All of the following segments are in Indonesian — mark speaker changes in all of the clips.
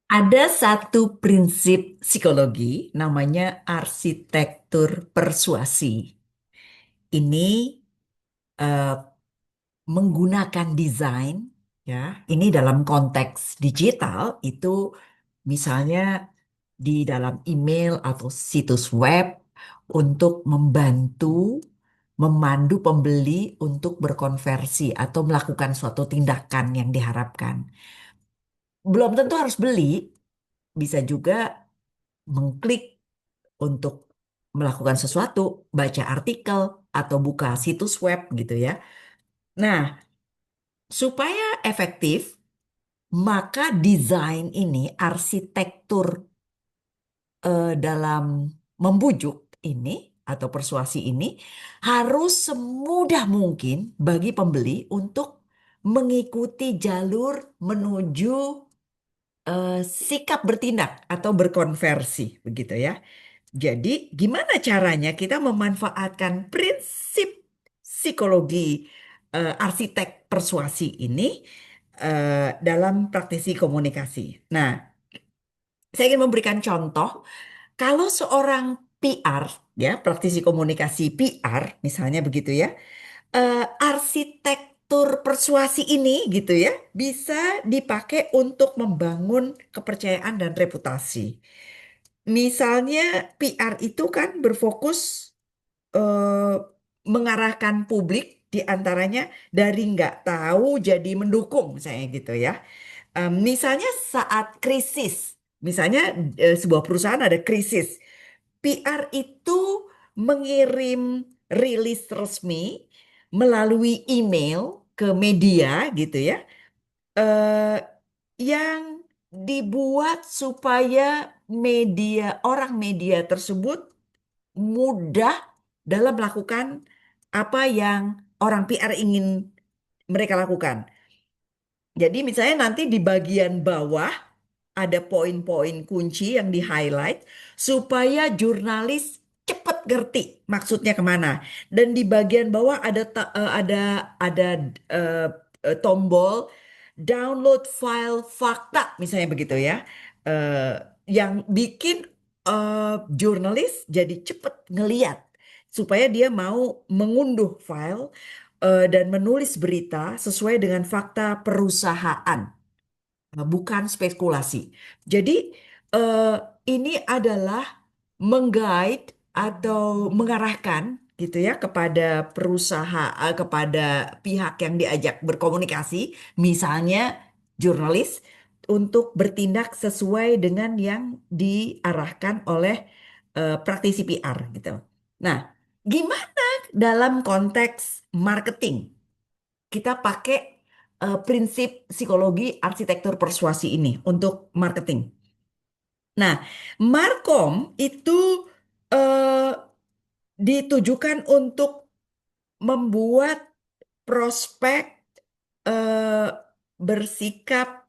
Speaker 1: Ada satu prinsip psikologi namanya arsitektur persuasi. Ini eh, menggunakan desain, ya. Ini dalam konteks digital itu misalnya di dalam email atau situs web untuk membantu memandu pembeli untuk berkonversi atau melakukan suatu tindakan yang diharapkan. Belum tentu harus beli, bisa juga mengklik untuk melakukan sesuatu, baca artikel atau buka situs web gitu ya. Nah, supaya efektif, maka desain ini, arsitektur dalam membujuk ini atau persuasi ini harus semudah mungkin bagi pembeli untuk mengikuti jalur menuju sikap bertindak atau berkonversi, begitu ya. Jadi, gimana caranya kita memanfaatkan prinsip psikologi arsitek persuasi ini dalam praktisi komunikasi? Nah, saya ingin memberikan contoh. Kalau seorang PR, ya, praktisi komunikasi PR, misalnya begitu ya, arsitektur persuasi ini gitu ya, bisa dipakai untuk membangun kepercayaan dan reputasi. Misalnya PR itu kan berfokus eh, mengarahkan publik diantaranya dari nggak tahu jadi mendukung, misalnya gitu ya. Misalnya saat krisis, misalnya sebuah perusahaan ada krisis, PR itu mengirim rilis resmi melalui email ke media gitu ya, eh, yang dibuat supaya orang media tersebut mudah dalam melakukan apa yang orang PR ingin mereka lakukan. Jadi misalnya nanti di bagian bawah ada poin-poin kunci yang di-highlight supaya jurnalis cepat ngerti maksudnya kemana. Dan di bagian bawah ada eh, tombol download file fakta misalnya begitu ya. Eh, yang bikin jurnalis jadi cepat ngeliat supaya dia mau mengunduh file dan menulis berita sesuai dengan fakta perusahaan, bukan spekulasi. Jadi eh, ini adalah mengguide atau mengarahkan gitu ya kepada perusahaan, kepada pihak yang diajak berkomunikasi, misalnya jurnalis, untuk bertindak sesuai dengan yang diarahkan oleh praktisi PR gitu. Nah, gimana dalam konteks marketing? Kita pakai prinsip psikologi arsitektur persuasi ini untuk marketing. Nah, Markom itu eh, ditujukan untuk membuat prospek eh, bersikap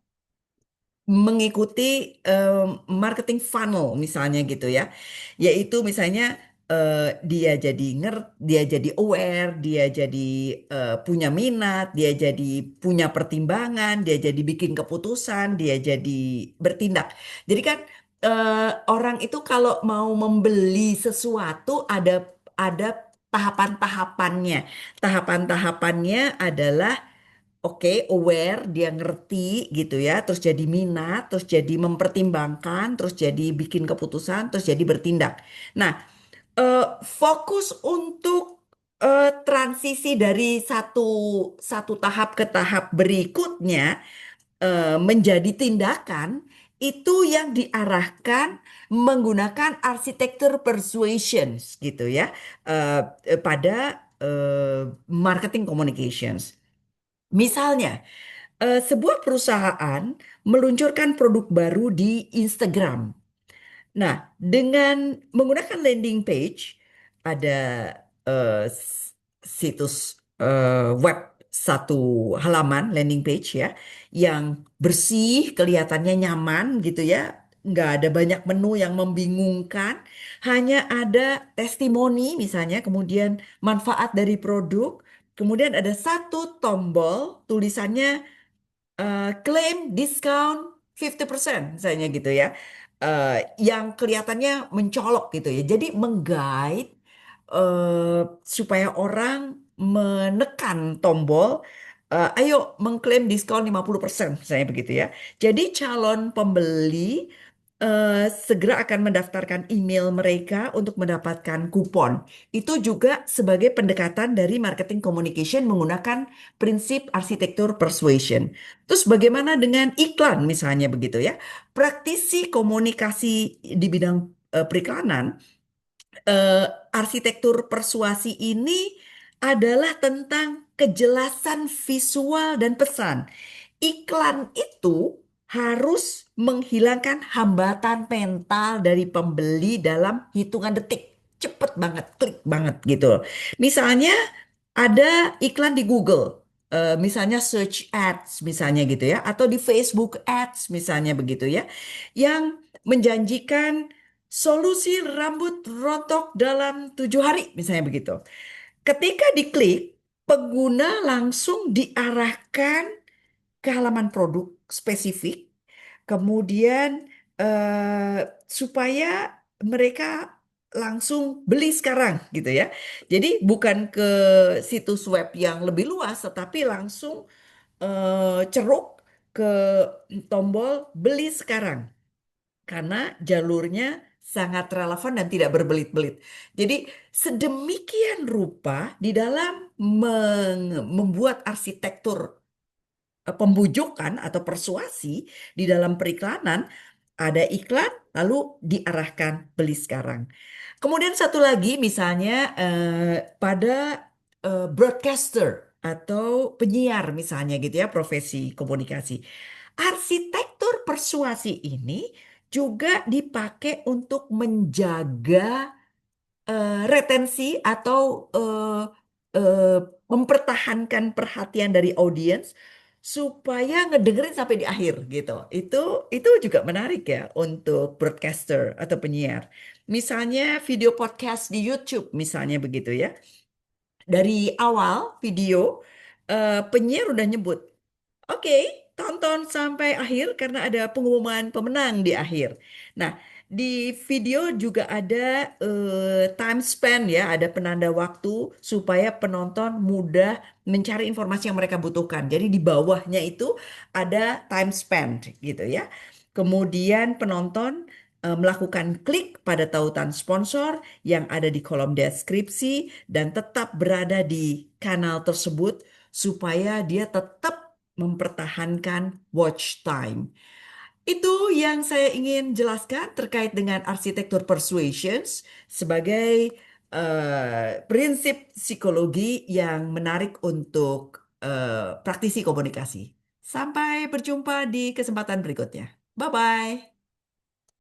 Speaker 1: mengikuti marketing funnel misalnya gitu ya, yaitu misalnya dia jadi aware, dia jadi punya minat, dia jadi punya pertimbangan, dia jadi bikin keputusan, dia jadi bertindak. Jadi kan orang itu kalau mau membeli sesuatu ada tahapan-tahapannya. Tahapan-tahapannya adalah oke, aware, dia ngerti gitu ya, terus jadi minat, terus jadi mempertimbangkan, terus jadi bikin keputusan, terus jadi bertindak. Nah, fokus untuk transisi dari satu satu tahap ke tahap berikutnya menjadi tindakan itu yang diarahkan menggunakan arsitektur persuasions gitu ya, pada marketing communications. Misalnya, sebuah perusahaan meluncurkan produk baru di Instagram. Nah, dengan menggunakan landing page, ada situs web, satu halaman landing page ya, yang bersih, kelihatannya nyaman gitu ya, nggak ada banyak menu yang membingungkan, hanya ada testimoni misalnya, kemudian manfaat dari produk, kemudian ada satu tombol tulisannya claim discount 50% misalnya gitu ya. Eh, yang kelihatannya mencolok gitu ya. Jadi menggait supaya orang menekan tombol ayo mengklaim diskon 50% misalnya begitu ya. Jadi calon pembeli segera akan mendaftarkan email mereka untuk mendapatkan kupon. Itu juga sebagai pendekatan dari marketing communication menggunakan prinsip arsitektur persuasion. Terus bagaimana dengan iklan misalnya begitu ya? Praktisi komunikasi di bidang periklanan, eh, arsitektur persuasi ini adalah tentang kejelasan visual dan pesan. Iklan itu harus menghilangkan hambatan mental dari pembeli dalam hitungan detik. Cepet banget, klik banget gitu. Misalnya ada iklan di Google, misalnya search ads misalnya gitu ya, atau di Facebook ads misalnya begitu ya, yang menjanjikan solusi rambut rontok dalam 7 hari misalnya begitu. Ketika diklik, pengguna langsung diarahkan ke halaman produk spesifik, kemudian supaya mereka langsung beli sekarang gitu ya. Jadi bukan ke situs web yang lebih luas, tetapi langsung ceruk ke tombol beli sekarang karena jalurnya sangat relevan dan tidak berbelit-belit. Jadi sedemikian rupa di dalam membuat arsitektur pembujukan atau persuasi di dalam periklanan, ada iklan lalu diarahkan beli sekarang. Kemudian satu lagi misalnya pada broadcaster atau penyiar misalnya gitu ya, profesi komunikasi. Arsitektur persuasi ini juga dipakai untuk menjaga retensi atau eh, mempertahankan perhatian dari audiens supaya ngedengerin sampai di akhir gitu. Itu juga menarik ya untuk broadcaster atau penyiar. Misalnya video podcast di YouTube misalnya begitu ya. Dari awal video penyiar udah nyebut, oke, tonton sampai akhir karena ada pengumuman pemenang di akhir. Nah, di video juga ada time span ya, ada penanda waktu supaya penonton mudah mencari informasi yang mereka butuhkan. Jadi di bawahnya itu ada time span gitu ya. Kemudian penonton melakukan klik pada tautan sponsor yang ada di kolom deskripsi dan tetap berada di kanal tersebut supaya dia tetap mempertahankan watch time. Itu yang saya ingin jelaskan terkait dengan arsitektur persuasions sebagai prinsip psikologi yang menarik untuk praktisi komunikasi. Sampai berjumpa di kesempatan berikutnya. Bye-bye.